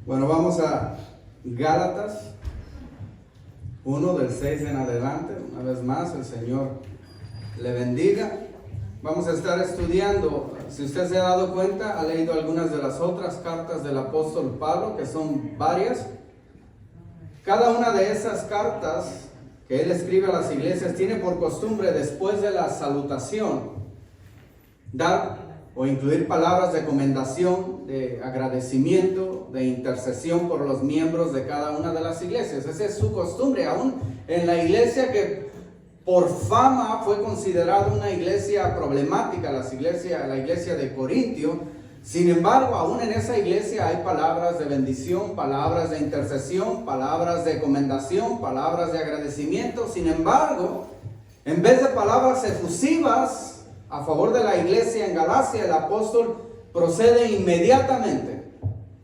Bueno, vamos a Gálatas 1 del 6 en adelante. Una vez más, el Señor le bendiga. Vamos a estar estudiando, si usted se ha dado cuenta, ha leído algunas de las otras cartas del apóstol Pablo, que son varias. Cada una de esas cartas que él escribe a las iglesias tiene por costumbre, después de la salutación, dar o incluir palabras de recomendación, de agradecimiento, de intercesión por los miembros de cada una de las iglesias. Esa es su costumbre, aún en la iglesia que por fama fue considerada una iglesia problemática, la iglesia de Corintio. Sin embargo, aún en esa iglesia hay palabras de bendición, palabras de intercesión, palabras de recomendación, palabras de agradecimiento. Sin embargo, en vez de palabras efusivas a favor de la iglesia en Galacia, el apóstol procede inmediatamente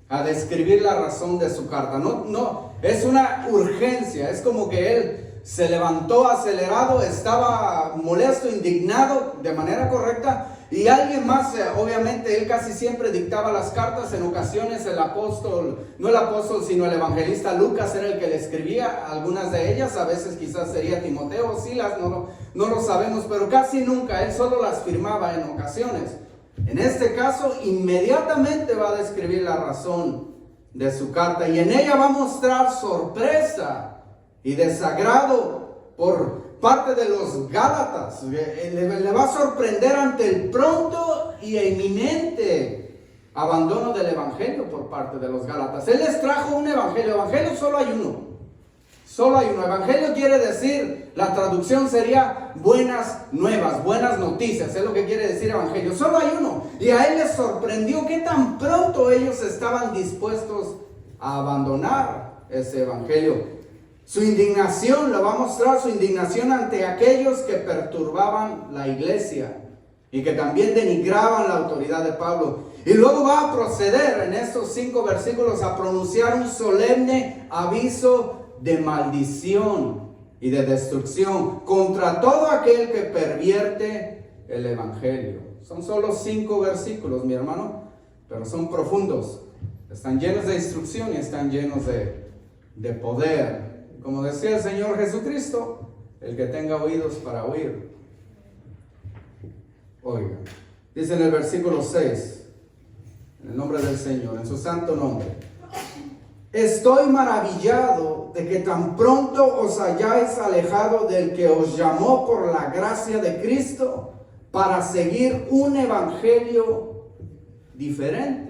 a describir la razón de su carta. No, es una urgencia, es como que él se levantó acelerado, estaba molesto, indignado de manera correcta, y alguien más, obviamente él casi siempre dictaba las cartas. En ocasiones el apóstol, no el apóstol sino el evangelista Lucas era el que le escribía algunas de ellas. A veces quizás sería Timoteo o Silas, no lo sabemos, pero casi nunca, él solo las firmaba en ocasiones. En este caso inmediatamente va a describir la razón de su carta, y en ella va a mostrar sorpresa y desagrado por parte de los Gálatas. Le va a sorprender ante el pronto y inminente abandono del evangelio por parte de los Gálatas. Él les trajo un evangelio. Evangelio solo hay uno. Solo hay uno. Evangelio quiere decir, la traducción sería buenas nuevas, buenas noticias. Es lo que quiere decir evangelio. Solo hay uno. Y a él les sorprendió que tan pronto ellos estaban dispuestos a abandonar ese evangelio. Su indignación, lo va a mostrar, su indignación ante aquellos que perturbaban la iglesia y que también denigraban la autoridad de Pablo. Y luego va a proceder en estos 5 versículos a pronunciar un solemne aviso de maldición y de destrucción contra todo aquel que pervierte el evangelio. Son solo 5 versículos, mi hermano, pero son profundos. Están llenos de instrucción y están llenos de poder. Como decía el Señor Jesucristo, el que tenga oídos para oír, oiga. Dice en el versículo 6, en el nombre del Señor, en su santo nombre: estoy maravillado de que tan pronto os hayáis alejado del que os llamó por la gracia de Cristo para seguir un evangelio diferente.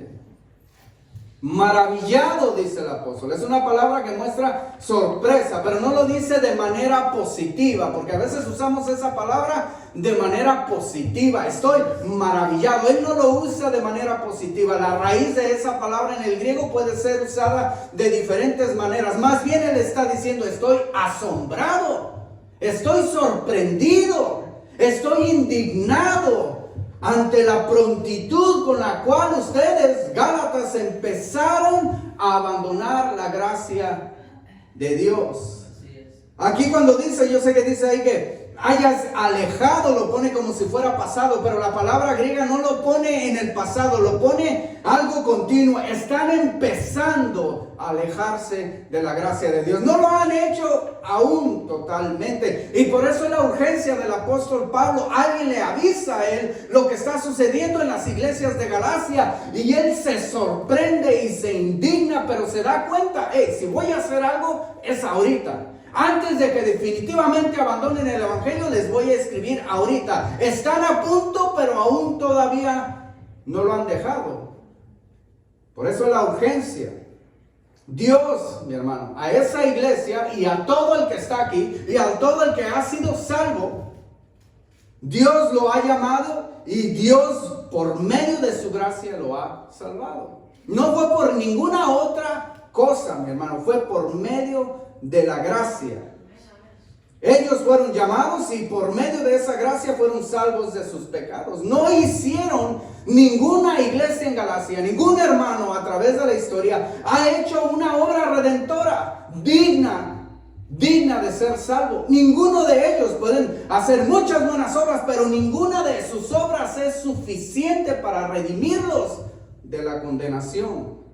Maravillado, dice el apóstol. Es una palabra que muestra sorpresa, pero no lo dice de manera positiva, porque a veces usamos esa palabra de manera positiva. Estoy maravillado. Él no lo usa de manera positiva. La raíz de esa palabra en el griego puede ser usada de diferentes maneras. Más bien él está diciendo: estoy asombrado, estoy sorprendido, estoy indignado ante la prontitud con la cual ustedes, Gálatas, empezaron a abandonar la gracia de Dios. Aquí cuando dice, yo sé que dice ahí que hayas alejado, lo pone como si fuera pasado, pero la palabra griega no lo pone en el pasado, lo pone algo continuo. Están empezando a alejarse de la gracia de Dios. No lo han hecho aún totalmente, y por eso es la urgencia del apóstol Pablo. Alguien le avisa a él lo que está sucediendo en las iglesias de Galacia, y él se sorprende y se indigna, pero se da cuenta: si voy a hacer algo, es ahorita. Antes de que definitivamente abandonen el evangelio, les voy a escribir ahorita. Están a punto, pero aún todavía no lo han dejado. Por eso la urgencia. Dios, mi hermano, a esa iglesia y a todo el que está aquí y a todo el que ha sido salvo, Dios lo ha llamado, y Dios por medio de su gracia lo ha salvado. No fue por ninguna otra cosa, mi hermano, fue por medio de la gracia. Ellos fueron llamados y por medio de esa gracia fueron salvos de sus pecados. No hicieron ninguna iglesia en Galacia, ningún hermano a través de la historia ha hecho una obra redentora digna de ser salvo. Ninguno de ellos. Pueden hacer muchas buenas obras, pero ninguna de sus obras es suficiente para redimirlos de la condenación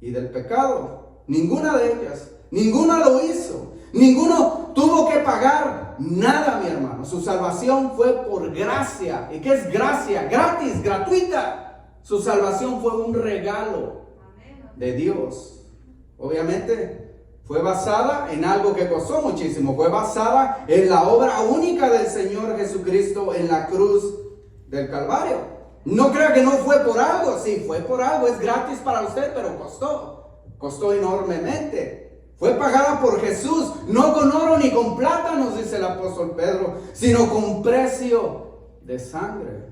y del pecado. Ninguna de ellas. Ninguna lo hizo. Ninguno tuvo que pagar nada, mi hermano. Su salvación fue por gracia. ¿Y qué es gracia? Gratis, gratuita. Su salvación fue un regalo de Dios. Obviamente fue basada en algo que costó muchísimo. Fue basada en la obra única del Señor Jesucristo en la cruz del Calvario. No crea que no fue por algo. Sí, fue por algo. Es gratis para usted, pero costó. Costó enormemente. Fue pagada por Jesús, no con oro ni con plata, nos dice el apóstol Pedro, sino con precio de sangre.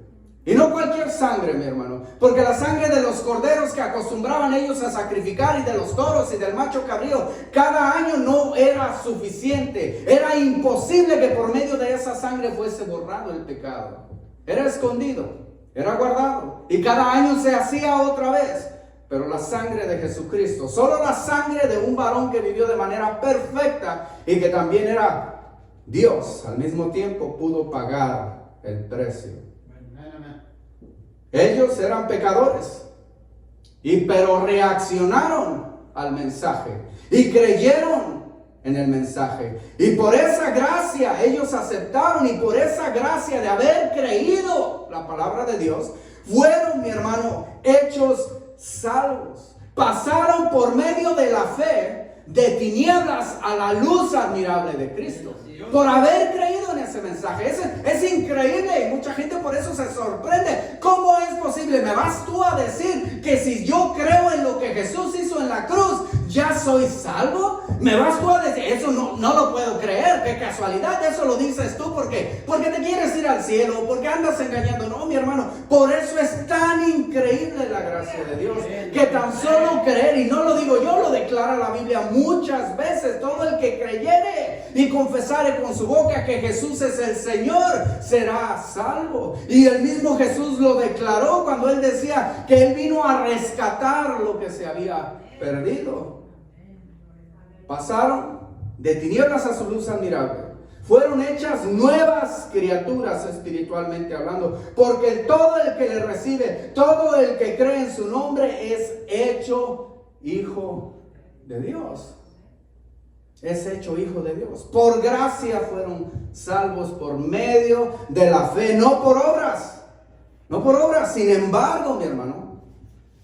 Y no cualquier sangre, mi hermano, porque la sangre de los corderos que acostumbraban ellos a sacrificar y de los toros y del macho cabrío, cada año no era suficiente. Era imposible que por medio de esa sangre fuese borrado el pecado. Era escondido, era guardado y cada año se hacía otra vez. Pero la sangre de Jesucristo, solo la sangre de un varón que vivió de manera perfecta y que también era Dios, al mismo tiempo pudo pagar el precio. Ellos eran pecadores, pero reaccionaron al mensaje y creyeron en el mensaje. Y por esa gracia ellos aceptaron, y por esa gracia de haber creído la palabra de Dios, fueron, mi hermano, hechos salvos. Pasaron por medio de la fe de tinieblas a la luz admirable de Cristo, por haber creído en ese mensaje. Es increíble, y mucha gente por eso se sorprende. ¿Cómo es posible? ¿Me vas tú a decir que si yo creo en lo que Jesús hizo en la cruz, ya soy salvo? ¿Me vas tú a decir? Eso no lo puedo creer. Qué casualidad, eso lo dices tú porque te quieres ir al cielo, porque andas engañando. No, mi hermano, por eso es tan increíble la gracia de Dios, que tan solo creer, y no lo digo yo, lo declara la Biblia muchas veces: todo el que creyere y confesare con su boca que Jesús es el Señor será salvo. Y el mismo Jesús lo declaró cuando él decía que él vino a rescatar lo que se había perdido. Pasaron de tinieblas a su luz admirable. Fueron hechas nuevas criaturas espiritualmente hablando, porque todo el que le recibe, todo el que cree en su nombre es hecho hijo de Dios. Es hecho hijo de Dios. Por gracia fueron salvos por medio de la fe, no por obras. No por obras. Sin embargo, mi hermano,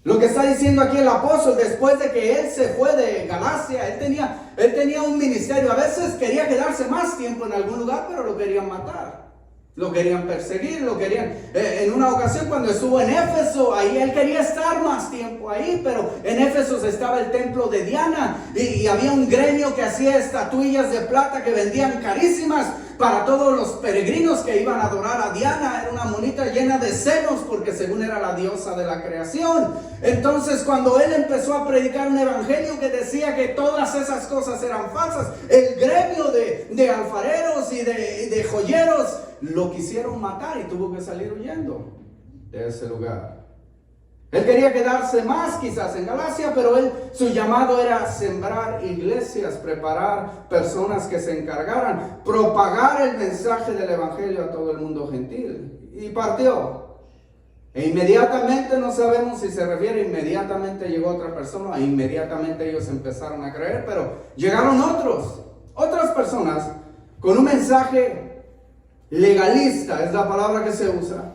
lo que está diciendo aquí el apóstol, después de que él se fue de Galacia, él tenía un ministerio. A veces quería quedarse más tiempo en algún lugar, pero lo querían matar, lo querían perseguir, lo querían. En una ocasión cuando estuvo en Éfeso, ahí él quería estar más tiempo ahí, pero en Éfeso estaba el templo de Diana y había un gremio que hacía estatuillas de plata que vendían carísimas para todos los peregrinos que iban a adorar a Diana. Era una monita llena de senos, porque según era la diosa de la creación. Entonces, cuando él empezó a predicar un evangelio que decía que todas esas cosas eran falsas, el gremio de alfareros y de joyeros lo quisieron matar y tuvo que salir huyendo de ese lugar. Él quería quedarse más quizás en Galacia, pero su llamado era sembrar iglesias, preparar personas que se encargaran, propagar el mensaje del evangelio a todo el mundo gentil. Y partió. E inmediatamente, no sabemos si se refiere inmediatamente llegó otra persona, e inmediatamente ellos empezaron a creer, pero llegaron otras personas con un mensaje legalista, es la palabra que se usa,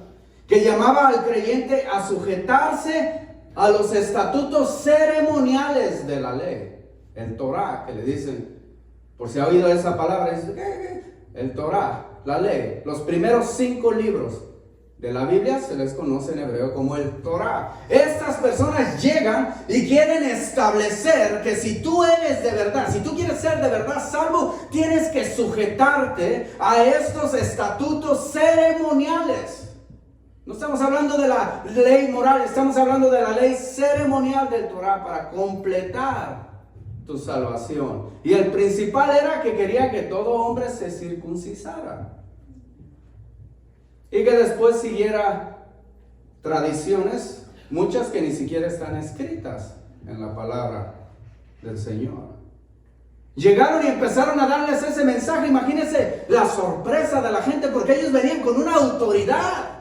que llamaba al creyente a sujetarse a los estatutos ceremoniales de la ley. El Torah, que le dicen, por si ha oído esa palabra, dice, el Torah, la ley. Los primeros 5 libros de la Biblia se les conoce en hebreo como el Torah. Estas personas llegan y quieren establecer que si tú eres de verdad, si tú quieres ser de verdad salvo, tienes que sujetarte a estos estatutos ceremoniales. No estamos hablando de la ley moral, estamos hablando de la ley ceremonial del Torah para completar tu salvación. Y el principal era que quería que todo hombre se circuncisara y que después siguiera tradiciones, muchas que ni siquiera están escritas en la palabra del Señor. Llegaron y empezaron a darles ese mensaje. Imagínense la sorpresa de la gente, porque ellos venían con una autoridad.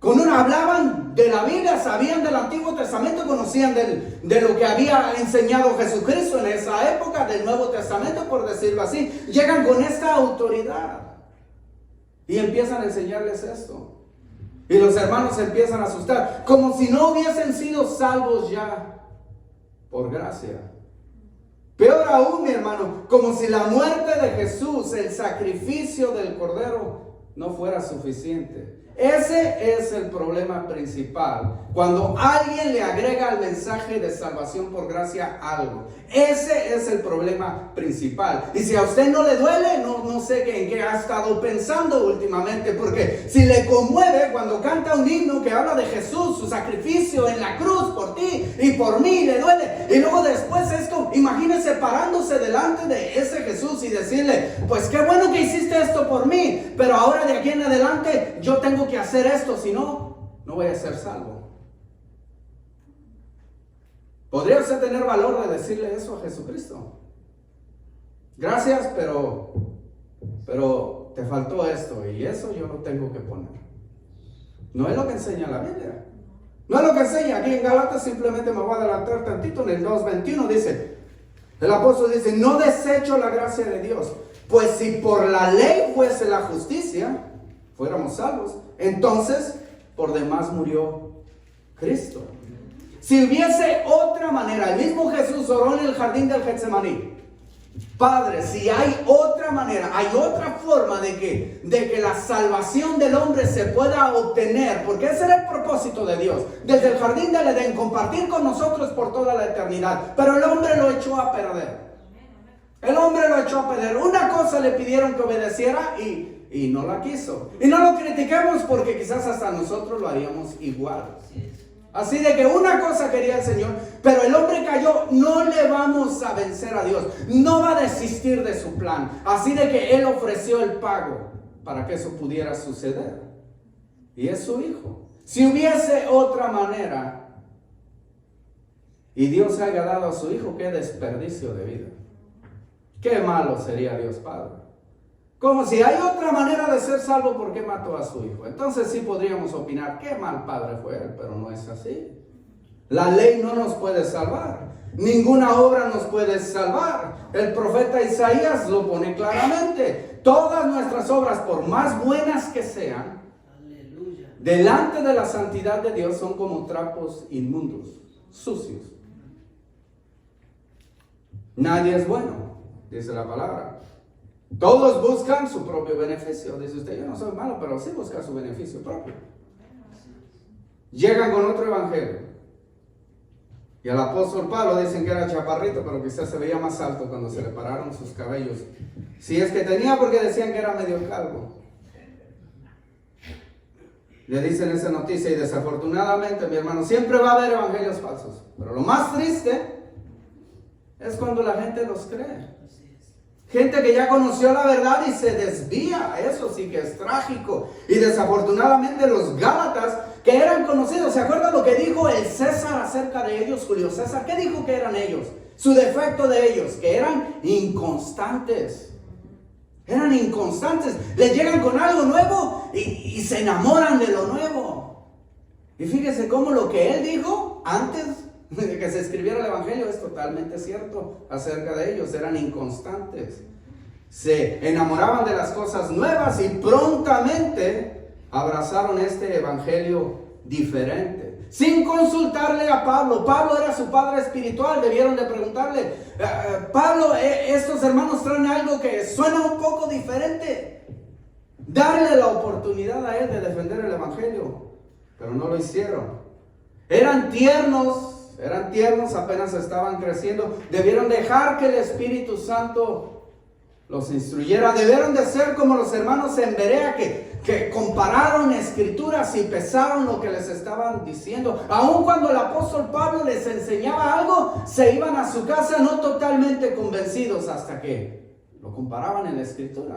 Hablaban de la Biblia, sabían del Antiguo Testamento, conocían de lo que había enseñado Jesucristo en esa época, del Nuevo Testamento, por decirlo así. Llegan con esta autoridad y empiezan a enseñarles esto. Y los hermanos se empiezan a asustar, como si no hubiesen sido salvos ya por gracia. Peor aún, mi hermano, como si la muerte de Jesús, el sacrificio del Cordero, no fuera suficiente. Ese es el problema principal. Cuando alguien le agrega al mensaje de salvación por gracia algo, ese es el problema principal. Y si a usted no le duele, no sé en qué ha estado pensando últimamente, porque si le conmueve cuando canta un himno que habla de Jesús, su sacrificio en la cruz por ti y por mí, le duele. Y luego después esto, imagínese parándose delante de ese Jesús y decirle, pues qué bueno que hiciste esto por mí, pero ahora de aquí en adelante yo tengo que hacer esto, si no, no voy a ser salvo. ¿Podría usted tener valor de decirle eso a Jesucristo? Gracias, pero te faltó esto y eso yo lo tengo que poner. No es lo que enseña la Biblia. No es lo que enseña. Aquí en Gálatas, simplemente me voy a adelantar tantito, en el 2:21 dice, el apóstol dice, no desecho la gracia de Dios, pues si por la ley fuese la justicia, fuéramos salvos, entonces por demás murió Cristo. Si hubiese otra manera, el mismo Jesús oró en el jardín del Getsemaní, Padre, si hay otra manera, hay otra forma de que la salvación del hombre se pueda obtener, porque ese era el propósito de Dios, desde el jardín del Edén, compartir con nosotros por toda la eternidad, pero el hombre lo echó a perder. El hombre lo echó a perder. Una cosa le pidieron que obedeciera y no la quiso. Y no lo critiquemos porque quizás hasta nosotros lo haríamos igual. Así de que una cosa quería el Señor, pero el hombre cayó. No le vamos a vencer a Dios. No va a desistir de su plan. Así de que Él ofreció el pago para que eso pudiera suceder. Y es su Hijo. Si hubiese otra manera y Dios haya dado a su Hijo, qué desperdicio de vida. Qué malo sería Dios Padre. Como si hay otra manera de ser salvo, ¿por qué mató a su Hijo? Entonces sí podríamos opinar, qué mal padre fue él, pero no es así. La ley no nos puede salvar. Ninguna obra nos puede salvar. El profeta Isaías lo pone claramente. Todas nuestras obras, por más buenas que sean, aleluya, delante de la santidad de Dios son como trapos inmundos, sucios. Nadie es bueno, dice la palabra. Todos buscan su propio beneficio. Dice usted, yo no soy malo, pero sí busca su beneficio propio. Llegan con otro evangelio. Y al apóstol Pablo dicen que era chaparrito, pero quizás se veía más alto cuando se le pararon sus cabellos. Si es que tenía, porque decían que era medio calvo. Le dicen esa noticia y desafortunadamente, mi hermano, siempre va a haber evangelios falsos. Pero lo más triste es cuando la gente los cree. Gente que ya conoció la verdad y se desvía. Eso sí que es trágico. Y desafortunadamente los Gálatas, que eran conocidos, ¿se acuerdan lo que dijo el César acerca de ellos, Julio César? ¿Qué dijo que eran ellos? Su defecto de ellos, que eran inconstantes. Eran inconstantes. Les llegan con algo nuevo y se enamoran de lo nuevo. Y fíjese cómo lo que él dijo antes de que se escribiera el evangelio es totalmente cierto acerca de ellos. Eran inconstantes, se enamoraban de las cosas nuevas y prontamente abrazaron este evangelio diferente, sin consultarle a Pablo. Pablo era su padre espiritual. Debieron de preguntarle, Pablo, estos hermanos traen algo que suena un poco diferente. Darle la oportunidad a él de defender el evangelio, pero no lo hicieron. Eran tiernos, apenas estaban creciendo. Debieron dejar que el Espíritu Santo los instruyera. Debieron de ser como los hermanos en Berea, que compararon escrituras y pesaron lo que les estaban diciendo. Aun cuando el apóstol Pablo les enseñaba algo, se iban a su casa no totalmente convencidos hasta que lo comparaban en la escritura.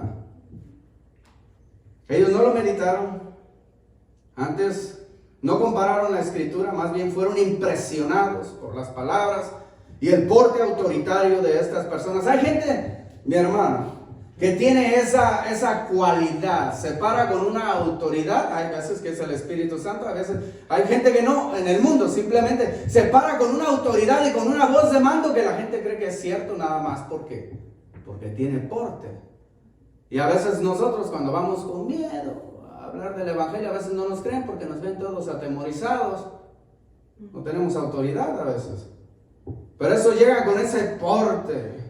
Ellos no lo meditaron. Antes no compararon la escritura, más bien fueron impresionados por las palabras y el porte autoritario de estas personas. Hay gente, mi hermano, que tiene esa cualidad, se para con una autoridad. Hay veces que es el Espíritu Santo, a veces hay gente que no, en el mundo simplemente se para con una autoridad y con una voz de mando que la gente cree que es cierto nada más. ¿Por qué? Porque tiene porte. Y a veces nosotros cuando vamos con miedo a hablar del Evangelio, a veces no nos creen porque nos ven todos atemorizados. No tenemos autoridad a veces. Pero eso llega con ese porte.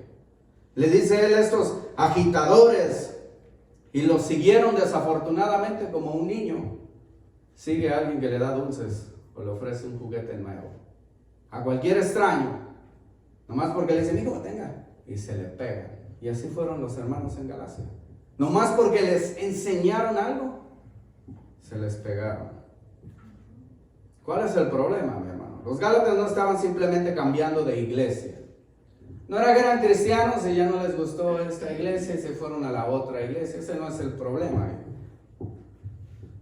Le dice él a estos agitadores, y los siguieron desafortunadamente como un niño sigue a alguien que le da dulces o le ofrece un juguete nuevo. A cualquier extraño, nomás porque le dice, hijo, tenga, y se le pega. Y así fueron los hermanos en Galacia. Nomás porque les enseñaron algo, se les pegaron. ¿Cuál es el problema, mi hermano? Los gálatas no estaban simplemente cambiando de iglesia. No era que eran cristianos y ya no les gustó esta iglesia y se fueron a la otra iglesia. Ese no es el problema.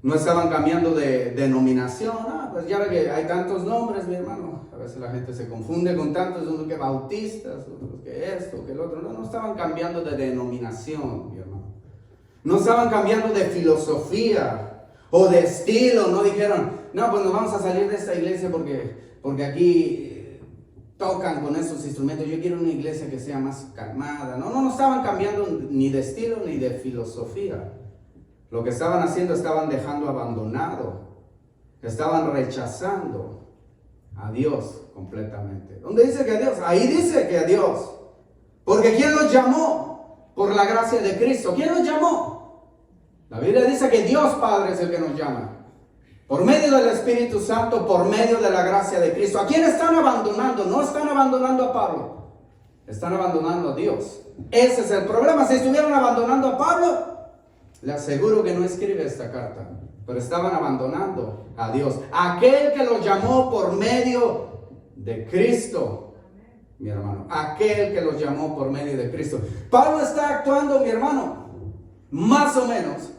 No estaban cambiando de denominación. Pues ya ve que hay tantos nombres, mi hermano. A veces la gente se confunde con tantos, unos que bautistas, otros que esto, que el otro. No estaban cambiando de denominación, mi hermano. No estaban cambiando de filosofía o de estilo. No dijeron, no, pues nos vamos a salir de esta iglesia porque aquí tocan con esos instrumentos. Yo quiero una iglesia que sea más calmada. No estaban cambiando ni de estilo ni de filosofía. Lo que estaban haciendo, estaban dejando abandonado. Estaban rechazando a Dios completamente. ¿Dónde dice que a Dios? Ahí dice que a Dios. Porque ¿quién los llamó? Por la gracia de Cristo. ¿Quién los llamó? La Biblia dice que Dios Padre es el que nos llama. Por medio del Espíritu Santo, por medio de la gracia de Cristo. ¿A quién están abandonando? No están abandonando a Pablo. Están abandonando a Dios. Ese es el problema. Si estuvieran abandonando a Pablo, le aseguro que no escribe esta carta. Pero estaban abandonando a Dios. Aquel que los llamó por medio de Cristo. Mi hermano. Aquel que los llamó por medio de Cristo. Pablo está actuando, mi hermano, más o menos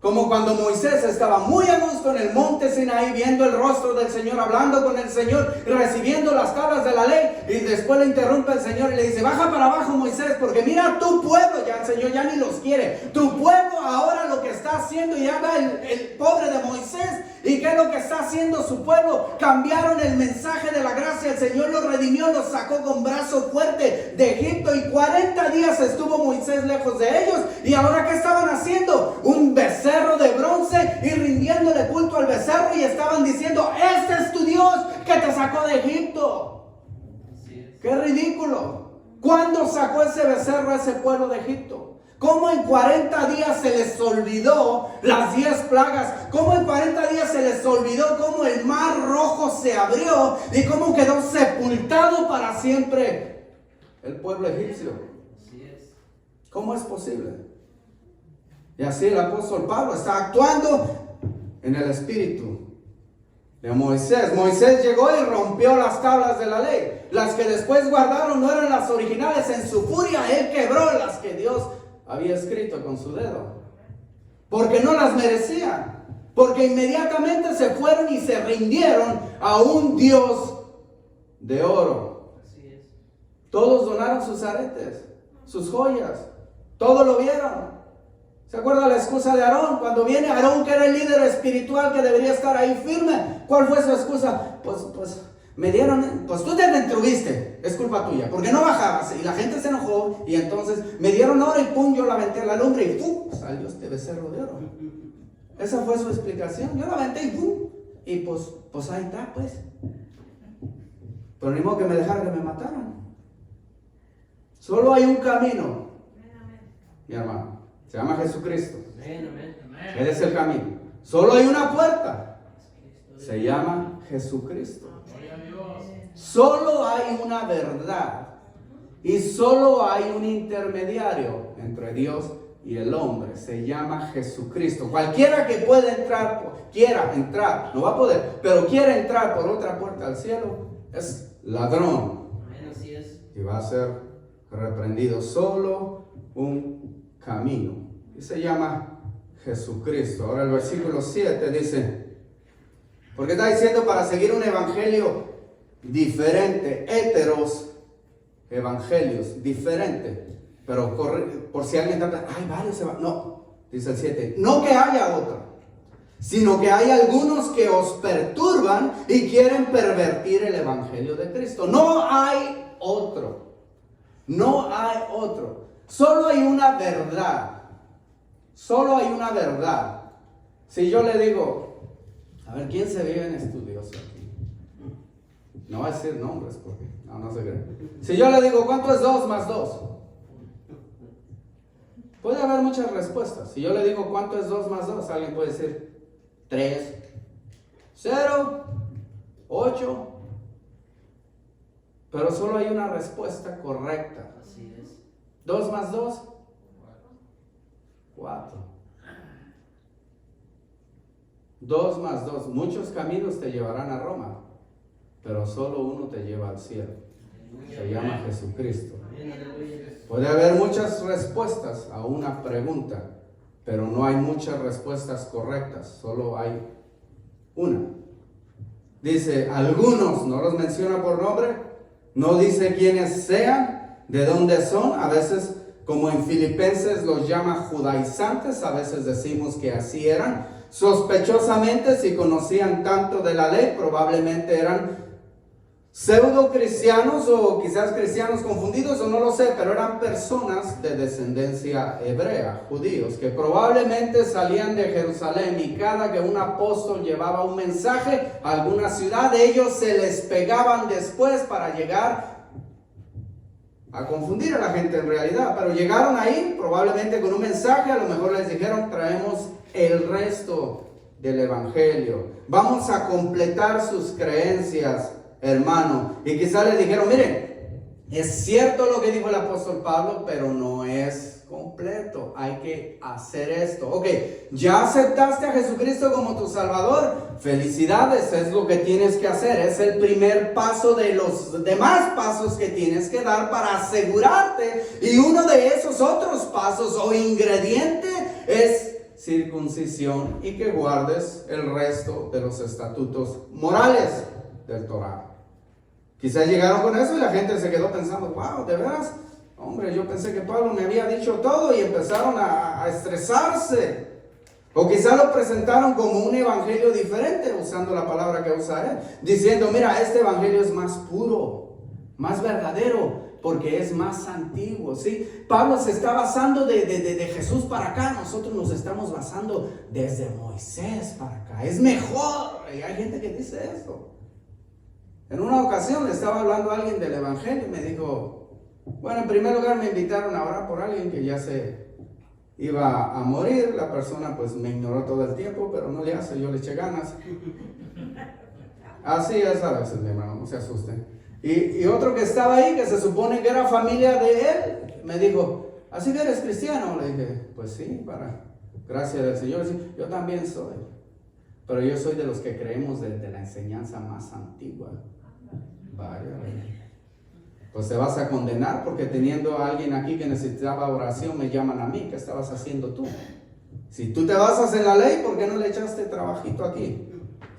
como cuando Moisés estaba muy a gusto en el monte Sinaí, viendo el rostro del Señor, hablando con el Señor, recibiendo las tablas de la ley, y después le interrumpe el Señor y le dice, baja para abajo, Moisés, porque mira tu pueblo, ya el Señor ya ni los quiere, tu pueblo ahora lo que está haciendo, y habla el pobre de Moisés, y qué es lo que está haciendo su pueblo, cambiaron el mensaje de la gracia, el Señor los redimió, los sacó con brazo fuerte de Egipto, y 40 días estuvo Moisés lejos de ellos, y ahora ¿qué estaban haciendo? Un becerro de bronce y rindiéndole culto al becerro, y estaban diciendo, este es tu Dios que te sacó de Egipto. ¡Qué ridículo! ¿Cuándo sacó ese becerro a ese pueblo de Egipto? ¿Cómo en 40 días se les olvidó las 10 plagas? ¿Cómo en 40 días se les olvidó cómo el mar rojo se abrió y cómo quedó sepultado para siempre el pueblo egipcio? ¿Cómo es posible? Y así el apóstol Pablo está actuando en el espíritu de Moisés. Moisés llegó y rompió las tablas de la ley. Las que después guardaron no eran las originales. En su furia él quebró las que Dios había escrito con su dedo. Porque no las merecían. Porque inmediatamente se fueron y se rindieron a un Dios de oro. Todos donaron sus aretes, sus joyas. Todo lo vieron. ¿Se acuerda la excusa de Aarón? Cuando viene Aarón, que era el líder espiritual que debería estar ahí firme. ¿Cuál fue su excusa? Pues me dieron, pues tú te detuviste, es culpa tuya, porque no bajabas. Y la gente se enojó y entonces me dieron oro y pum, yo la aventé a la lumbre y pum, salió este becerro de oro. Esa fue su explicación. Yo la aventé y pum, y pues ahí está, pues. Pero ni modo que me dejaran que me mataran. Solo hay un camino, mi hermano. Se llama Jesucristo. Él es el camino. Solo hay una puerta. Se llama Jesucristo. Solo hay una verdad. Y solo hay un intermediario entre Dios y el hombre. Se llama Jesucristo. Cualquiera que pueda entrar, quiera entrar, no va a poder, pero quiere entrar por otra puerta al cielo, es ladrón. Y va a ser reprendido. Solo un camino, y se llama Jesucristo. Ahora el versículo 7 dice, porque está diciendo para seguir un evangelio diferente, heteros, evangelios diferentes, Pero corre, por si alguien está, hay varios se van. No, dice el 7, no que haya otro, sino que hay algunos que os perturban y quieren pervertir el evangelio de Cristo. No hay otro. No hay otro. Solo hay una verdad. Solo hay una verdad. Si yo le digo, a ver, ¿quién se ve en estudioso aquí? No va a decir nombres porque no se cree. Si yo le digo, ¿cuánto es 2 más 2? Puede haber muchas respuestas. Si yo le digo, ¿cuánto es 2 más 2? Alguien puede decir 3, 0, 8. Pero solo hay una respuesta correcta. Así es. 2 más 2, 4. 2 más 2. Muchos caminos te llevarán a Roma, pero solo uno te lleva al cielo. Se llama Jesucristo. Puede haber muchas respuestas a una pregunta, pero no hay muchas respuestas correctas. Solo hay una. Dice, algunos, no los menciona por nombre, no dice quiénes sean, de dónde son. A veces, como en Filipenses los llama judaizantes, a veces decimos que así eran. Sospechosamente, si conocían tanto de la ley, probablemente eran pseudo cristianos o quizás cristianos confundidos, o no lo sé, pero eran personas de descendencia hebrea, judíos, que probablemente salían de Jerusalén y cada que un apóstol llevaba un mensaje a alguna ciudad, ellos se les pegaban después para llegar a confundir a la gente en realidad. Pero llegaron ahí probablemente con un mensaje, a lo mejor les dijeron, traemos el resto del evangelio, vamos a completar sus creencias, hermano. Y quizás les dijeron, miren, es cierto lo que dijo el apóstol Pablo, pero no es completo, hay que hacer esto. Ok, ya aceptaste a Jesucristo como tu Salvador, felicidades, es lo que tienes que hacer, es el primer paso de los demás pasos que tienes que dar para asegurarte. Y uno de esos otros pasos o ingrediente es circuncisión y que guardes el resto de los estatutos morales del Torá. Quizás llegaron con eso y la gente se quedó pensando, wow, de veras, hombre, yo pensé que Pablo me había dicho todo, y empezaron a estresarse. O quizás lo presentaron como un evangelio diferente, usando la palabra que usa él, diciendo, mira, este evangelio es más puro, más verdadero, porque es más antiguo, ¿sí? Pablo se está basando de Jesús para acá, nosotros nos estamos basando desde Moisés para acá, es mejor. Y hay gente que dice eso. En una ocasión le estaba hablando a alguien del evangelio y me dijo, bueno, en primer lugar me invitaron a orar por alguien que ya se iba a morir. La persona pues me ignoró todo el tiempo, pero no le hace, yo le eché ganas. Así es a veces, mi hermano, no se asusten. Y otro que estaba ahí, que se supone que era familia de él, me dijo, ¿así que eres cristiano? Le dije, pues sí, para gracia del Señor. Sí, yo también soy, pero yo soy de los que creemos de la enseñanza más antigua. Vaya, pues te vas a condenar porque teniendo a alguien aquí que necesitaba oración, me llaman a mí. ¿Qué estabas haciendo tú? Si tú te basas en la ley, ¿por qué no le echaste trabajito aquí,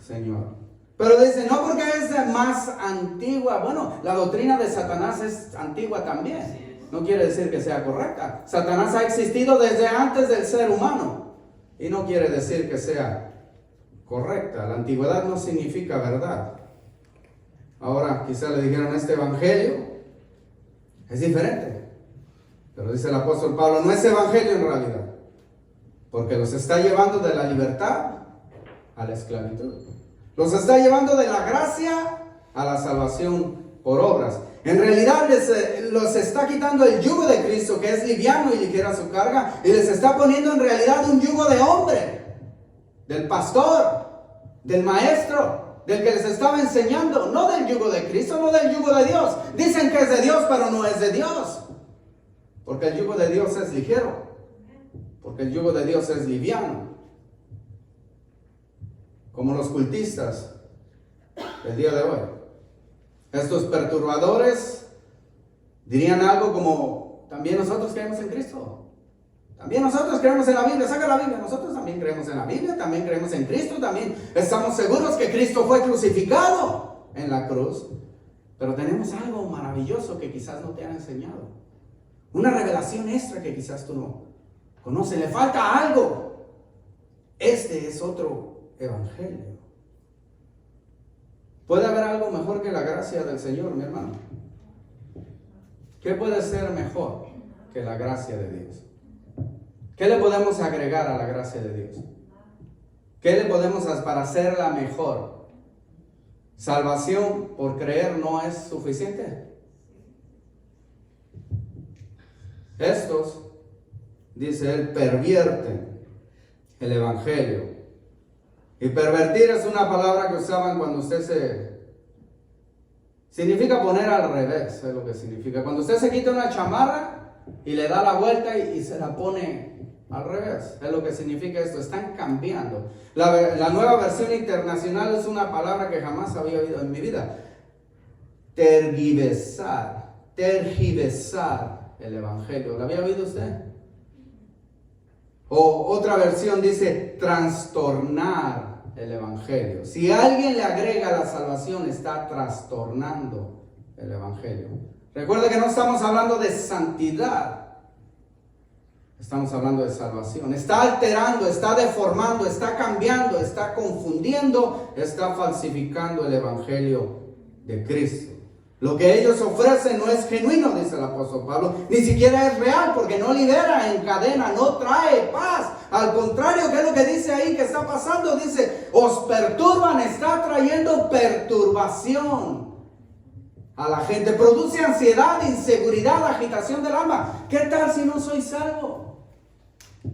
Señor? Pero dice, no porque es más antigua. Bueno, la doctrina de Satanás es antigua también. No quiere decir que sea correcta. Satanás ha existido desde antes del ser humano y no quiere decir que sea correcta. La antigüedad no significa verdad. Ahora, quizá le dijeron, este evangelio es diferente. Pero dice el apóstol Pablo, no es evangelio en realidad, porque los está llevando de la libertad a la esclavitud. Los está llevando de la gracia a la salvación por obras. En realidad los está quitando el yugo de Cristo, que es liviano y ligera su carga, y les está poniendo en realidad un yugo de hombre, del pastor, del maestro, del que les estaba enseñando, no del yugo de Cristo, no del yugo de Dios. Dicen que es de Dios, pero no es de Dios, porque el yugo de Dios es ligero, porque el yugo de Dios es liviano. Como los cultistas del día de hoy. Estos perturbadores dirían algo como, también nosotros creemos en Cristo. También nosotros creemos en la Biblia. Saca la Biblia. Nosotros también creemos en la Biblia, también creemos en Cristo, también estamos seguros que Cristo fue crucificado en la cruz. Pero tenemos algo maravilloso que quizás no te han enseñado. una revelación extra que quizás tú no conoces, le falta algo. Este es otro evangelio. ¿Puede haber algo mejor que la gracia del Señor, mi hermano? ¿Qué puede ser mejor que la gracia de Dios? ¿Qué le podemos agregar a la gracia de Dios? ¿Qué le podemos hacer para hacerla mejor? ¿Salvación por creer no es suficiente? Estos, dice él, pervierten el evangelio. Y pervertir es una palabra que usaban cuando significa poner al revés, es lo que significa. Cuando usted se quita una chamarra y le da la vuelta y se la pone al revés, es lo que significa esto. Están cambiando. La nueva versión internacional es una palabra que jamás había oído en mi vida. Tergiversar el evangelio. ¿Lo había oído usted? O otra versión dice trastornar el evangelio. Si alguien le agrega la salvación, está trastornando el evangelio. Recuerda que no estamos hablando de santidad, estamos hablando de salvación. Está alterando, está deformando, está cambiando, está confundiendo, está falsificando el evangelio de Cristo. Lo que ellos ofrecen no es genuino, dice el apóstol Pablo, ni siquiera es real, porque no libera, encadena, no trae paz. Al contrario, ¿qué es lo que dice ahí que está pasando? Dice, os perturban, está trayendo perturbación a la gente. Produce ansiedad, inseguridad, agitación del alma. ¿Qué tal si no soy salvo?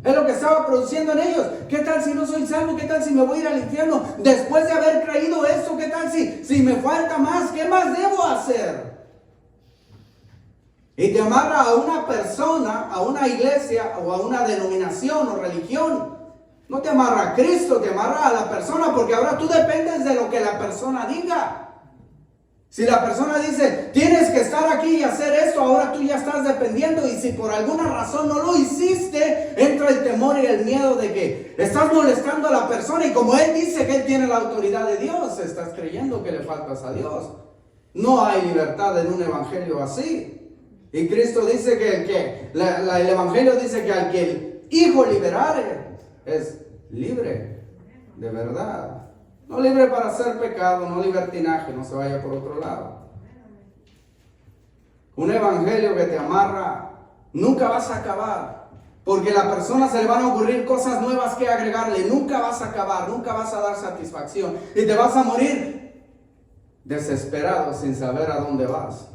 Es lo que estaba produciendo en ellos. ¿Qué tal si no soy salvo? ¿Qué tal si me voy a ir al infierno? Después de haber creído esto, ¿qué tal si me falta más? ¿Qué más debo hacer? Y te amarra a una persona, a una iglesia o a una denominación o religión. No te amarra a Cristo, te amarra a la persona, porque ahora tú dependes de lo que la persona diga. Si la persona dice, tienes que estar aquí y hacer esto, ahora tú ya estás dependiendo. Y si por alguna razón no lo hiciste, entra el temor y el miedo de que estás molestando a la persona. Y como él dice que él tiene la autoridad de Dios, estás creyendo que le faltas a Dios. No hay libertad en un evangelio así. Y Cristo dice el evangelio dice que al que el Hijo liberare es libre de verdad. No libre para hacer pecado, no libertinaje, no se vaya por otro lado. Un evangelio que te amarra, nunca vas a acabar. Porque a la persona se le van a ocurrir cosas nuevas que agregarle. Nunca vas a acabar, nunca vas a dar satisfacción. Y te vas a morir desesperado sin saber a dónde vas.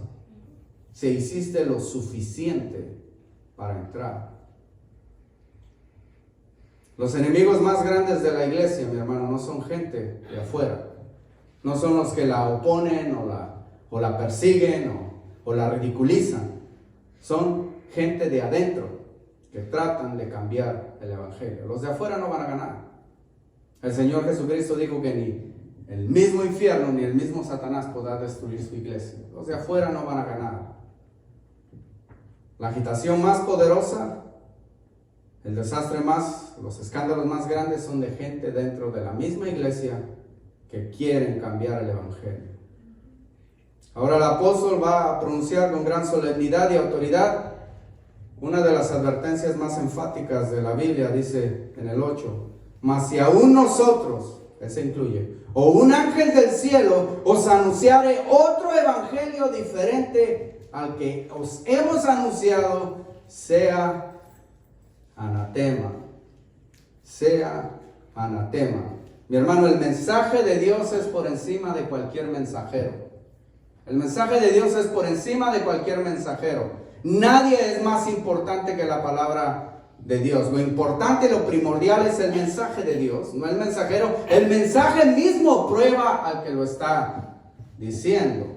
Si hiciste lo suficiente para entrar. Los enemigos más grandes de la iglesia, mi hermano, no son gente de afuera. No son los que la oponen o la persiguen o la ridiculizan. Son gente de adentro que tratan de cambiar el evangelio. Los de afuera no van a ganar. El Señor Jesucristo dijo que ni el mismo infierno ni el mismo Satanás podrá destruir su iglesia. Los de afuera no van a ganar. La agitación más poderosa, el desastre los escándalos más grandes son de gente dentro de la misma iglesia que quieren cambiar el evangelio. Ahora el apóstol va a pronunciar con gran solemnidad y autoridad una de las advertencias más enfáticas de la Biblia. Dice en el 8, mas si aún nosotros, ese incluye, o un ángel del cielo os anunciare otro evangelio diferente al que os hemos anunciado, sea anatema, sea anatema. Mi hermano, el mensaje de Dios es por encima de cualquier mensajero. El mensaje de Dios es por encima de cualquier mensajero. Nadie es más importante que la palabra de Dios. Lo importante, lo primordial es el mensaje de Dios, no el mensajero. El mensaje mismo prueba al que lo está diciendo.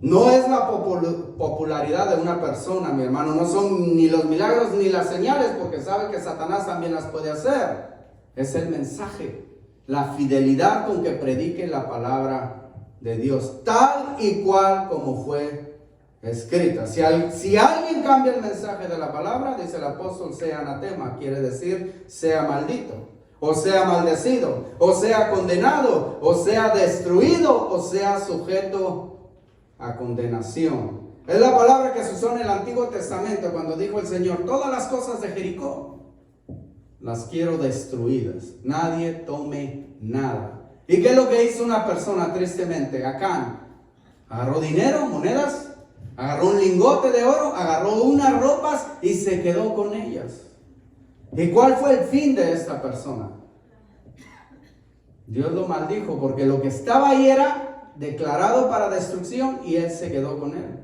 No es la popularidad de una persona, mi hermano. No son ni los milagros ni las señales, porque sabe que Satanás también las puede hacer. Es el mensaje, la fidelidad con que predique la palabra de Dios, tal y cual como fue escrita. Si alguien cambia el mensaje de la palabra, dice el apóstol, sea anatema, quiere decir sea maldito, o sea maldecido, o sea condenado, o sea destruido, o sea sujeto a condenación. Es la palabra que se usó en el Antiguo Testamento cuando dijo el Señor: todas las cosas de Jericó las quiero destruidas. Nadie tome nada. ¿Y qué es lo que hizo una persona tristemente? Acán agarró dinero, monedas, agarró un lingote de oro, agarró unas ropas y se quedó con ellas. ¿Y cuál fue el fin de esta persona? Dios lo maldijo porque lo que estaba ahí era declarado para destrucción y él se quedó con él.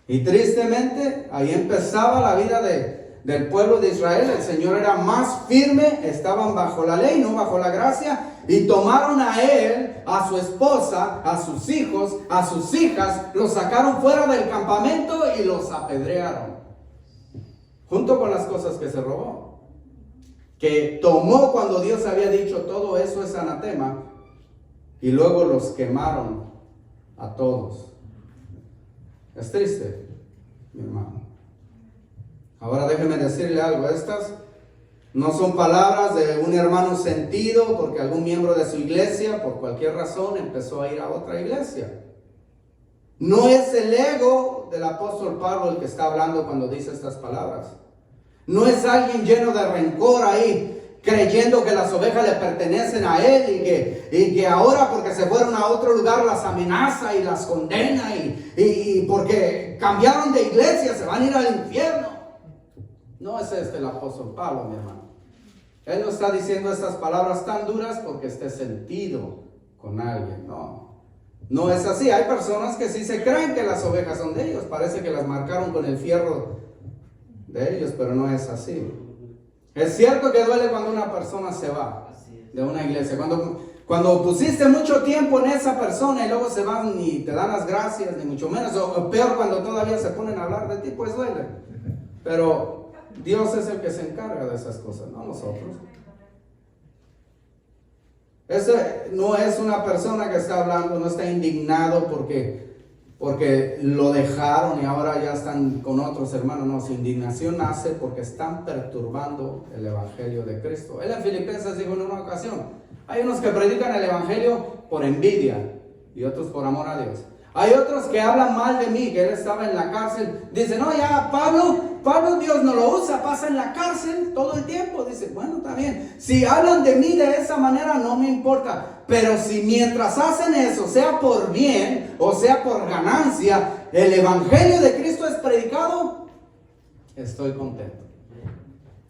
Y tristemente ahí empezaba la vida del pueblo de Israel. El Señor era más firme, estaban bajo la ley, no bajo la gracia, y tomaron a él, a su esposa, a sus hijos, a sus hijas, los sacaron fuera del campamento y los apedrearon, junto con las cosas que se robó, que tomó cuando Dios había dicho todo eso es anatema, y luego los quemaron a todos. Es triste, mi hermano. Ahora déjeme decirle algo. Estas no son palabras de un hermano sentido porque algún miembro de su iglesia, por cualquier razón, empezó a ir a otra iglesia. No es el ego del apóstol Pablo el que está hablando cuando dice estas palabras. No es alguien lleno de rencor ahí, creyendo que las ovejas le pertenecen a él y que ahora porque se fueron a otro lugar las amenaza y las condena y porque cambiaron de iglesia se van a ir al infierno. No es el apóstol Pablo, mi hermano. Él no está diciendo estas palabras tan duras porque esté sentido con alguien. No es así. Hay personas que sí se creen que las ovejas son de ellos. Parece que las marcaron con el fierro de ellos, pero no es así. Es cierto que duele cuando una persona se va de una iglesia. Cuando pusiste mucho tiempo en esa persona y luego se van y te dan las gracias, ni mucho menos. O peor, cuando todavía se ponen a hablar de ti, pues duele. Pero Dios es el que se encarga de esas cosas, no nosotros. Ese no es una persona que está hablando, no está indignado porque lo dejaron y ahora ya están con otros hermanos. No, su indignación nace porque están perturbando el evangelio de Cristo. Él en Filipenses dijo en una ocasión: hay unos que predican el evangelio por envidia y otros por amor a Dios. Hay otros que hablan mal de mí, que él estaba en la cárcel. Dice: no, ya Pablo Dios no lo usa, pasa en la cárcel todo el tiempo. Dice: bueno, está bien. Si hablan de mí de esa manera no me importa. Pero si mientras hacen eso, sea por bien o sea por ganancia, el evangelio de Cristo es predicado, estoy contento.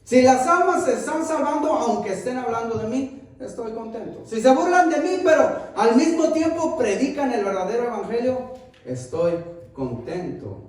Si las almas se están salvando aunque estén hablando de mí, estoy contento. Si se burlan de mí, pero al mismo tiempo predican el verdadero evangelio, estoy contento.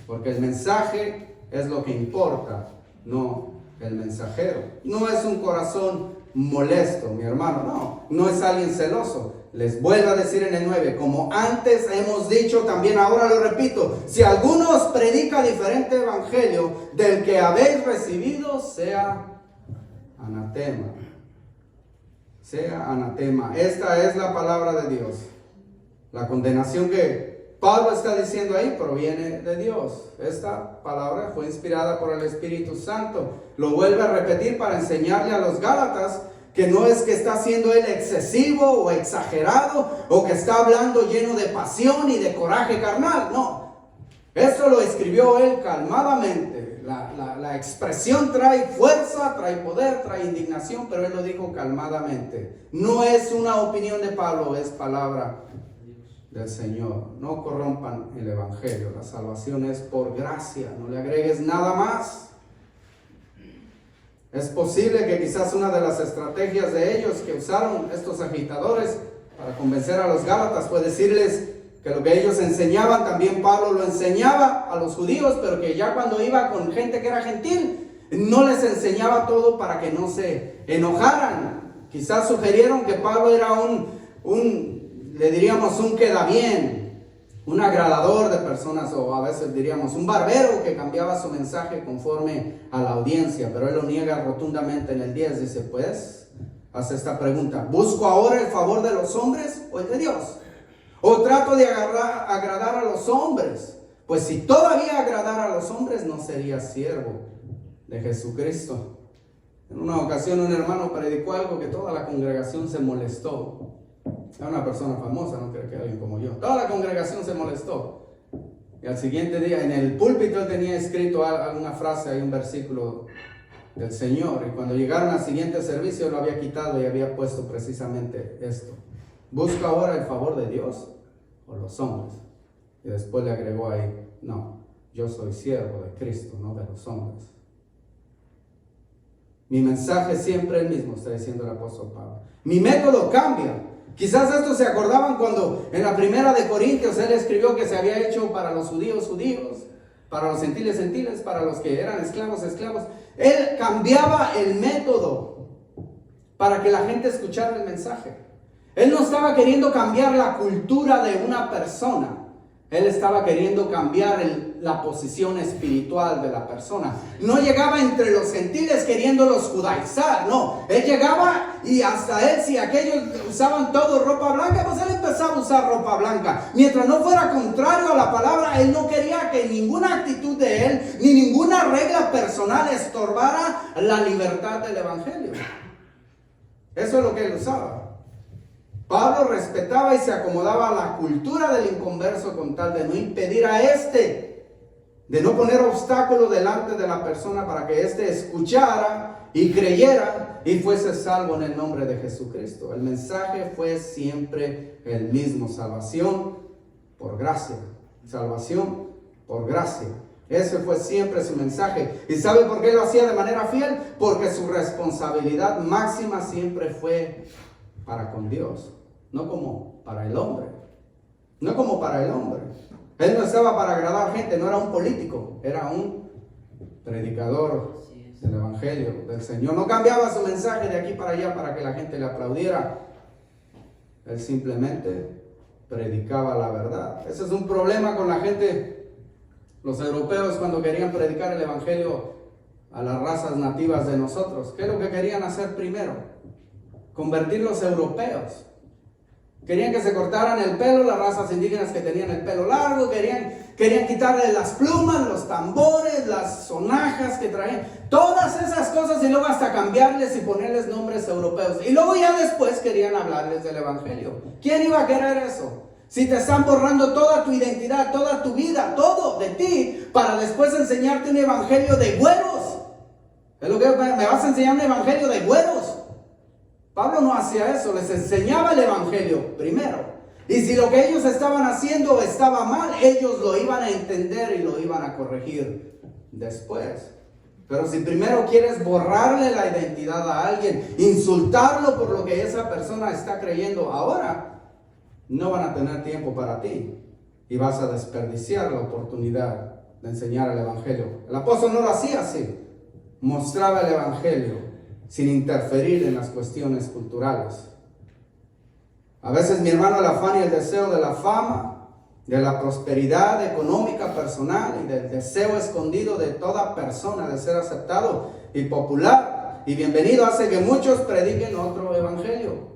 Porque el mensaje es lo que importa, no el mensajero. No es un corazón molesto, mi hermano, no es alguien celoso. Les vuelvo a decir en el 9, como antes hemos dicho, también ahora lo repito: si alguno os predica diferente evangelio del que habéis recibido, sea anatema. Sea anatema. Esta es la palabra de Dios. La condenación que Pablo está diciendo ahí proviene de Dios. Esta palabra fue inspirada por el Espíritu Santo. Lo vuelve a repetir para enseñarle a los Gálatas que no es que está siendo él excesivo o exagerado o que está hablando lleno de pasión y de coraje carnal. No, eso lo escribió él calmadamente. La expresión trae fuerza, trae poder, trae indignación, pero él lo dijo calmadamente. No es una opinión de Pablo, es palabra del Señor. No corrompan el evangelio. La salvación es por gracia, no le agregues nada más. Es posible que quizás una de las estrategias de ellos que usaron estos agitadores para convencer a los Gálatas fue decirles que lo que ellos enseñaban también Pablo lo enseñaba a los judíos, pero que ya cuando iba con gente que era gentil no les enseñaba todo para que no se enojaran. Quizás sugirieron que Pablo era le diríamos un queda bien, un agradador de personas, o a veces diríamos un barbero que cambiaba su mensaje conforme a la audiencia, pero él lo niega rotundamente en el 10. Dice: pues, hace esta pregunta: ¿busco ahora el favor de los hombres o el de Dios? ¿O trato de agradar a los hombres? Pues si todavía agradara a los hombres, no sería siervo de Jesucristo. En una ocasión un hermano predicó algo que toda la congregación se molestó. Era una persona famosa, no creo que alguien como yo. Toda la congregación se molestó. Y al siguiente día, en el púlpito él tenía escrito alguna frase, hay un versículo del Señor. Y cuando llegaron al siguiente servicio, lo había quitado y había puesto precisamente esto: busca ahora el favor de Dios o los hombres. Y después le agregó ahí: no, yo soy siervo de Cristo, no de los hombres. Mi mensaje siempre es el mismo, está diciendo el apóstol Pablo. Mi método cambia. Quizás estos se acordaban cuando en la primera de Corintios él escribió que se había hecho para los judíos, judíos, para los gentiles, gentiles, para los que eran esclavos, esclavos. Él cambiaba el método para que la gente escuchara el mensaje. Él no estaba queriendo cambiar la cultura de una persona. Él estaba queriendo cambiar la posición espiritual de la persona. No llegaba entre los gentiles queriéndolos judaizar, no. Él llegaba y hasta él, si aquellos usaban todo ropa blanca, pues él empezaba a usar ropa blanca. Mientras no fuera contrario a la palabra, él no quería que ninguna actitud de él, ni ninguna regla personal estorbara la libertad del evangelio. Eso es lo que él usaba. Pablo respetaba y se acomodaba a la cultura del inconverso con tal de no impedir a de no poner obstáculo delante de la persona para que escuchara y creyera y fuese salvo en el nombre de Jesucristo. El mensaje fue siempre el mismo: salvación por gracia, salvación por gracia. Ese fue siempre su mensaje. ¿Y sabe por qué lo hacía de manera fiel? Porque su responsabilidad máxima siempre fue para con Dios. No como para el hombre. No como para el hombre. Él no estaba para agradar gente, no era un político, era un predicador del evangelio del Señor. No cambiaba su mensaje de aquí para allá para que la gente le aplaudiera. Él simplemente predicaba la verdad. Ese es un problema con la gente, los europeos, cuando querían predicar el evangelio a las razas nativas de nosotros. ¿Qué es lo que querían hacer primero? Convertir los europeos. Querían que se cortaran el pelo, las razas indígenas que tenían el pelo largo, querían quitarle las plumas, los tambores, las sonajas que traían, todas esas cosas, y luego hasta cambiarles y ponerles nombres europeos. Y luego ya después querían hablarles del evangelio. ¿Quién iba a querer eso? Si te están borrando toda tu identidad, toda tu vida, todo de ti, para después enseñarte un evangelio de güeros. Es lo que me vas a enseñar, un evangelio de güeros. Pablo no hacía eso, les enseñaba el evangelio primero. Y si lo que ellos estaban haciendo estaba mal, ellos lo iban a entender y lo iban a corregir después. Pero si primero quieres borrarle la identidad a alguien, insultarlo por lo que esa persona está creyendo ahora, no van a tener tiempo para ti. Y vas a desperdiciar la oportunidad de enseñar el evangelio. El apóstol no lo hacía así. Mostraba el evangelio sin interferir en las cuestiones culturales. A veces, mi hermano, el afán y el deseo de la fama, de la prosperidad económica personal y del deseo escondido de toda persona de ser aceptado y popular y bienvenido hace que muchos prediquen otro evangelio.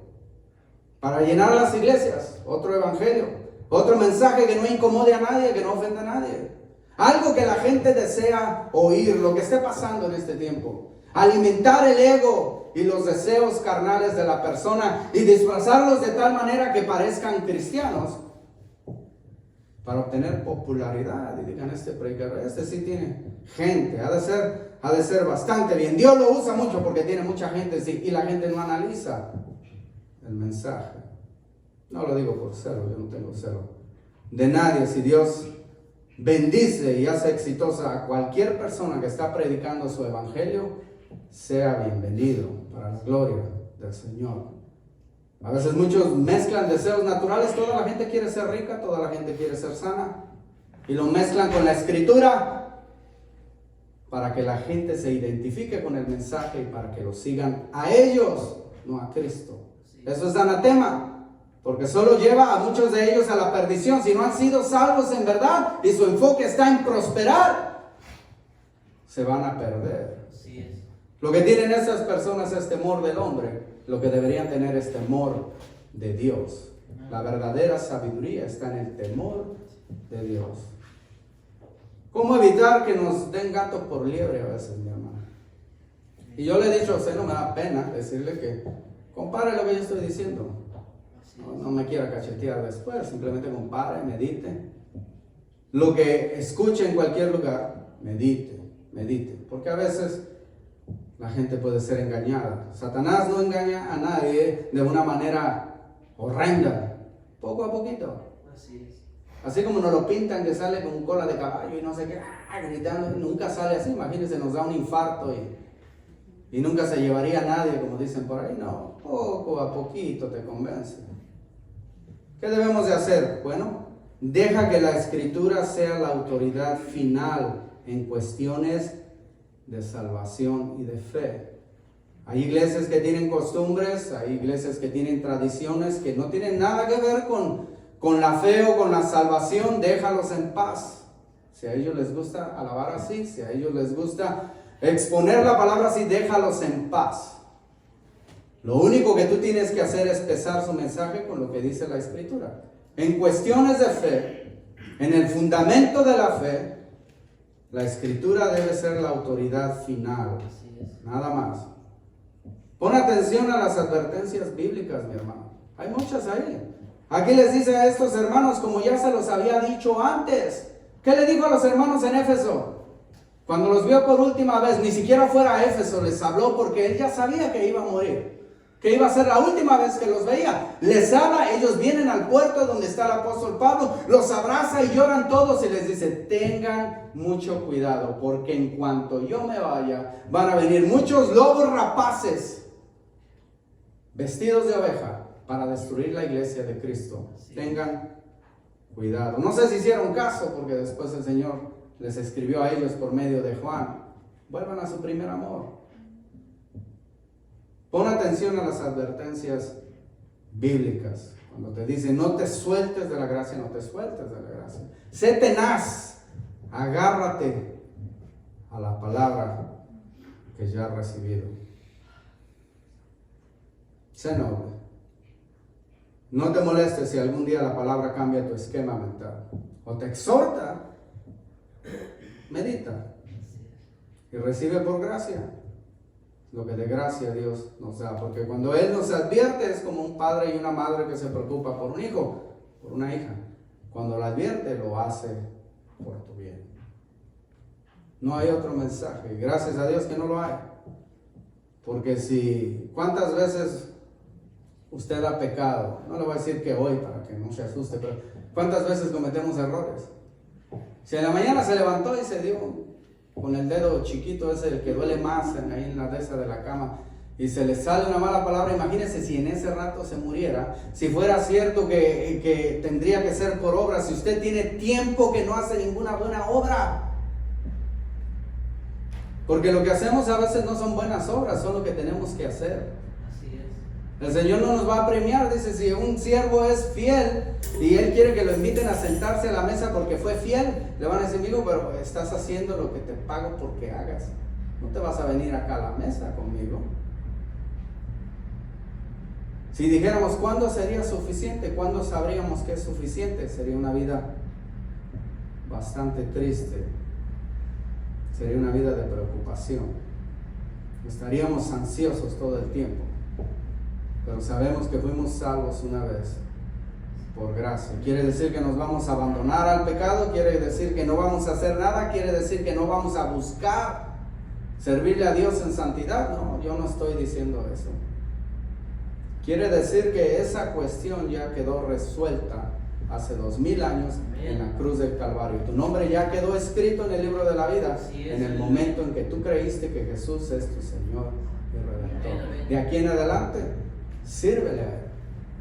Para llenar las iglesias, otro evangelio, otro mensaje que no incomode a nadie, que no ofenda a nadie. Algo que la gente desea oír, lo que esté pasando en este tiempo. Alimentar el ego y los deseos carnales de la persona y disfrazarlos de tal manera que parezcan cristianos para obtener popularidad. Y digan, este predicador, este sí tiene gente, ha de ser bastante bien. Dios lo usa mucho porque tiene mucha gente, sí, y la gente no analiza el mensaje. No lo digo por celo, yo no tengo celo de nadie. Si Dios bendice y hace exitosa a cualquier persona que está predicando su evangelio, sea bienvenido para la gloria del Señor. A veces muchos mezclan deseos naturales. Toda la gente quiere ser rica, toda la gente quiere ser sana, y lo mezclan con la escritura para que la gente se identifique con el mensaje y para que lo sigan a ellos, no a Cristo. Eso es anatema, porque solo lleva a muchos de ellos a la perdición. Si no han sido salvos en verdad y su enfoque está en prosperar, se van a perder. Lo que tienen esas personas es temor del hombre. Lo que deberían tener es temor de Dios. La verdadera sabiduría está en el temor de Dios. ¿Cómo evitar que nos den gato por liebre a veces, mi hermano? Y yo le he dicho a usted, no me da pena decirle que compare lo que yo estoy diciendo. No me quiera cachetear después, simplemente compare, medite. lo que escuche en cualquier lugar, medite, medite. Porque a veces la gente puede ser engañada. Satanás no engaña a nadie de una manera horrenda, poco a poquito. Así es. Así como nos lo pintan que sale con cola de caballo y no sé qué, gritando, nunca sale así. Imagínense, nos da un infarto y nunca se llevaría a nadie, como dicen por ahí. No, poco a poquito te convence. ¿Qué debemos de hacer? Bueno, deja que la Escritura sea la autoridad final en cuestiones de salvación y de fe. Hay iglesias que tienen costumbres, hay iglesias que tienen tradiciones que no tienen nada que ver con la fe o con la salvación. Déjalos en paz. Si a ellos les gusta alabar así, si a ellos les gusta exponer la palabra así, déjalos en paz. Lo único que tú tienes que hacer es pesar su mensaje con lo que dice la Escritura. En cuestiones de fe, en el fundamento de la fe, la Escritura debe ser la autoridad final. Nada más. Pon atención a las advertencias bíblicas, mi hermano. Hay muchas ahí. Aquí les dice a estos hermanos, como ya se los había dicho antes. ¿Qué le dijo a los hermanos en Éfeso? Cuando los vio por última vez, ni siquiera fuera a Éfeso, les habló porque él ya sabía que iba a morir, que iba a ser la última vez que los veía. Les habla, ellos vienen al puerto donde está el apóstol Pablo, los abraza y lloran todos y les dice: tengan mucho cuidado, porque en cuanto yo me vaya, van a venir muchos lobos rapaces, vestidos de oveja, para destruir la iglesia de Cristo. Tengan cuidado. No sé si hicieron caso, porque después el Señor les escribió a ellos por medio de Juan: vuelvan a su primer amor. Pon atención a las advertencias bíblicas. Cuando te dicen no te sueltes de la gracia, no te sueltes de la gracia. Sé tenaz, agárrate a la palabra que ya has recibido. Sé noble. No te molestes si algún día la palabra cambia tu esquema mental o te exhorta. Medita y recibe por gracia lo que de gracia Dios nos da, porque cuando Él nos advierte es como un padre y una madre que se preocupa por un hijo, por una hija. Cuando la advierte lo hace por tu bien. No hay otro mensaje, y gracias a Dios que no lo hay, porque si ¿cuántas veces usted ha pecado? No le voy a decir que hoy para que no se asuste, pero ¿cuántas veces cometemos errores? Si en la mañana se levantó y se dio con el dedo chiquito ese, el que duele más ahí en la mesa de la cama, y se le sale una mala palabra, imagínese si en ese rato se muriera, si fuera cierto que tendría que ser por obra, si usted tiene tiempo que no hace ninguna buena obra. Porque lo que hacemos a veces no son buenas obras, son lo que tenemos que hacer. El Señor no nos va a premiar. Dice, si un siervo es fiel y Él quiere que lo inviten a sentarse a la mesa porque fue fiel, le van a decir: amigo, pero estás haciendo lo que te pago porque hagas. No te vas a venir acá a la mesa conmigo. Si dijéramos ¿cuándo sería suficiente? ¿Cuándo sabríamos que es suficiente? Sería una vida bastante triste. Sería una vida de preocupación. Estaríamos ansiosos todo el tiempo. Pero sabemos que fuimos salvos una vez por gracia. ¿Quiere decir que nos vamos a abandonar al pecado? ¿Quiere decir que no vamos a hacer nada? ¿Quiere decir que no vamos a buscar servirle a Dios en santidad? No, yo no estoy diciendo eso. Quiere decir que esa cuestión ya quedó resuelta hace 2000 años en la cruz del Calvario. Tu nombre ya quedó escrito en el libro de la vida en el momento en que tú creíste que Jesús es tu Señor y Redentor. De aquí en adelante, sírvele a Él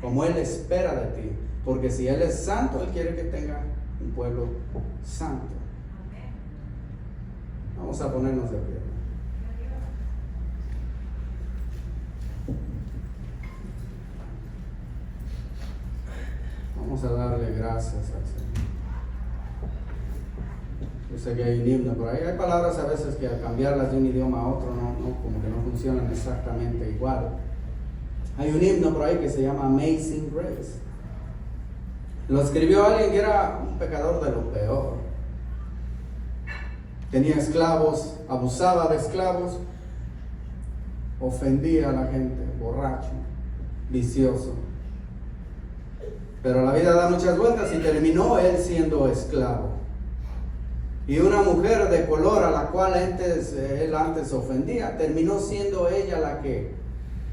como Él espera de ti, porque si Él es santo, Él quiere que tenga un pueblo santo. Vamos a ponernos de pie. Vamos a darle gracias al Señor. Yo sé que hay un himno por ahí. Hay palabras a veces que al cambiarlas de un idioma a otro como que no funcionan exactamente igual. Hay un himno por ahí que se llama Amazing Grace. Lo escribió alguien que era un pecador de lo peor. Tenía esclavos, abusaba de esclavos, ofendía a la gente, borracho, vicioso. Pero la vida da muchas vueltas y terminó él siendo esclavo. Y una mujer de color a la cual él antes ofendía, terminó siendo ella la que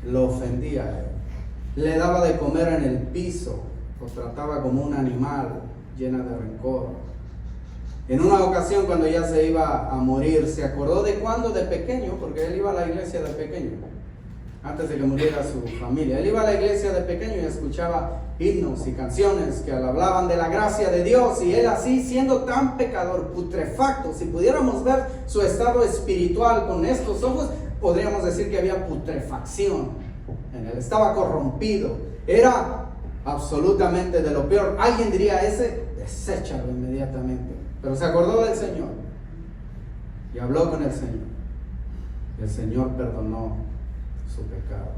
lo ofendía a él. Le daba de comer en el piso, lo trataba como un animal, llena de rencor. En una ocasión, cuando ya se iba a morir, se acordó de cuando de pequeño, porque él iba a la iglesia de pequeño, antes de que muriera su familia. Él iba a la iglesia de pequeño y escuchaba himnos y canciones que hablaban de la gracia de Dios, y él así, siendo tan pecador, putrefacto, si pudiéramos ver su estado espiritual con estos ojos, podríamos decir que había putrefacción en él. Estaba corrompido, era absolutamente de lo peor. Alguien diría, ese, deséchalo inmediatamente. Pero se acordó del Señor y habló con el Señor. El Señor perdonó su pecado.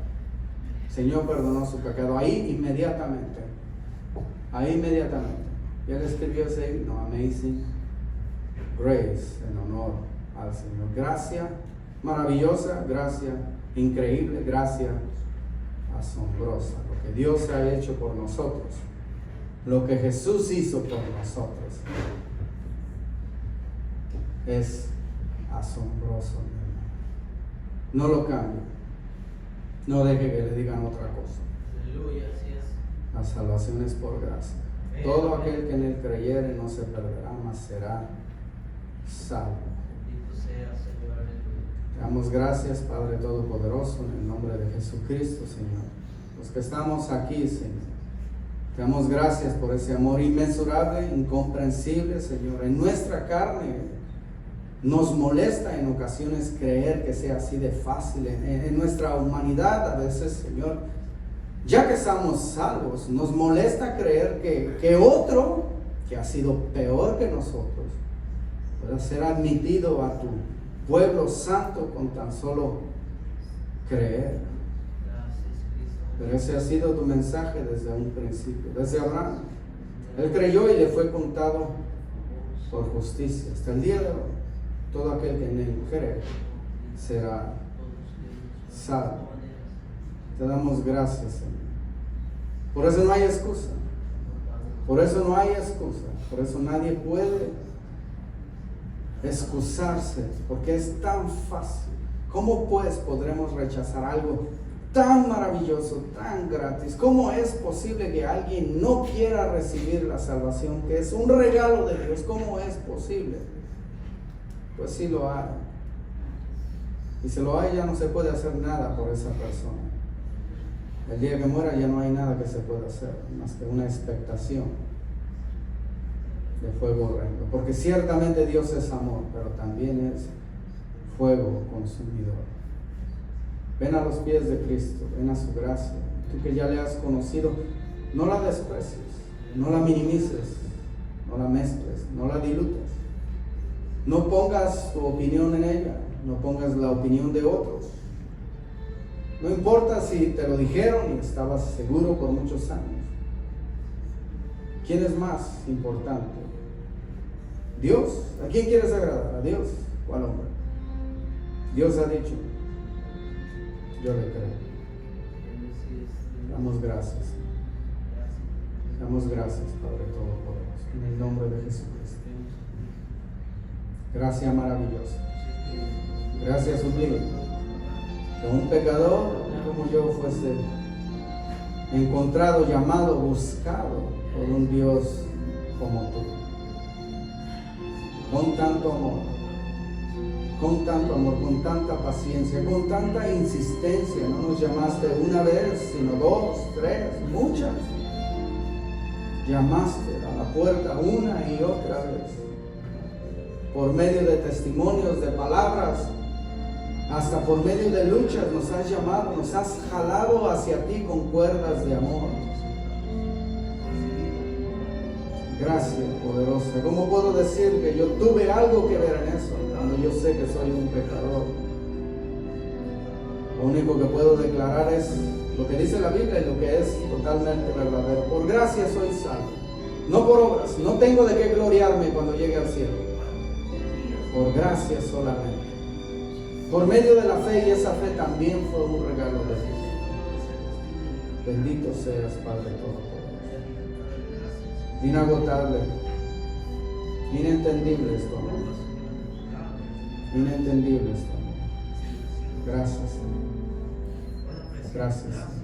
El Señor perdonó su pecado ahí inmediatamente. Ahí inmediatamente. Y él escribió ese himno, Amazing Grace, en honor al Señor. Gracia maravillosa, gracia increíble, gracia asombrosa. Lo que Dios ha hecho por nosotros, lo que Jesús hizo por nosotros, es asombroso, mi hermano. No lo cambie. No deje que le digan otra cosa. Aleluya, así es. La salvación es por gracia. Todo aquel que en él creyere no se perderá, mas será salvo. Bendito sea, Señor, aleluya. Te damos gracias, Padre Todopoderoso, en el nombre de Jesucristo, Señor. Los que estamos aquí, Señor, te damos gracias por ese amor inmensurable, incomprensible, Señor. En nuestra carne nos molesta en ocasiones creer que sea así de fácil. En nuestra humanidad a veces, Señor, ya que estamos salvos, nos molesta creer que otro que ha sido peor que nosotros pueda ser admitido a tu pueblo santo con tan solo creer. Gracias, Cristo. Pero ese ha sido tu mensaje desde un principio, desde Abraham. Él creyó y le fue contado por justicia. Hasta el día de hoy, todo aquel que en él cree será salvo. Te damos gracias, Señor. Por eso no hay excusa. Por eso no hay excusa. Por eso nadie puede excusarse, porque es tan fácil. ¿Cómo pues podremos rechazar algo tan maravilloso, tan gratis? ¿Cómo es posible que alguien no quiera recibir la salvación, que es un regalo de Dios? ¿Cómo es posible? Pues sí lo hay. Y si lo hay, ya no se puede hacer nada por esa persona. El día que muera ya no hay nada que se pueda hacer, más que una expectación de fuego horrendo. Porque ciertamente Dios es amor, pero también es fuego consumidor. Ven a los pies de Cristo, ven a su gracia. Tú que ya le has conocido, no la desprecies, no la minimices, no la mezcles, no la dilutas. No pongas tu opinión en ella, no pongas la opinión de otros. No importa si te lo dijeron y estabas seguro por muchos años. ¿Quién es más importante? ¿Dios? ¿A quién quieres agradar? ¿A Dios o al hombre? Dios ha dicho, yo le creo. Damos gracias. Damos gracias, Padre Todopoderoso, en el nombre de Jesucristo. Gracia maravillosa. Gracias sublime. Que un pecador como yo fuese encontrado, llamado, buscado por un Dios como tú. Con tanto amor, con tanta paciencia, con tanta insistencia. No nos llamaste una vez, sino dos, tres, muchas. Llamaste a la puerta una y otra vez. Por medio de testimonios, de palabras, hasta por medio de luchas nos has llamado, nos has jalado hacia ti con cuerdas de amor. Gracias, poderosa. ¿Cómo puedo decir que yo tuve algo que ver en eso cuando yo sé que soy un pecador? Lo único que puedo declarar es lo que dice la Biblia y lo que es totalmente verdadero. Por gracia soy salvo, no por obras. No tengo de qué gloriarme cuando llegue al cielo. Por gracia solamente. Por medio de la fe, y esa fe también fue un regalo de Dios. Bendito seas, Padre Todopoderoso. Inagotable, inentendible es tu amor. Inentendible es tu amor. Gracias, Señor. Gracias, Señor.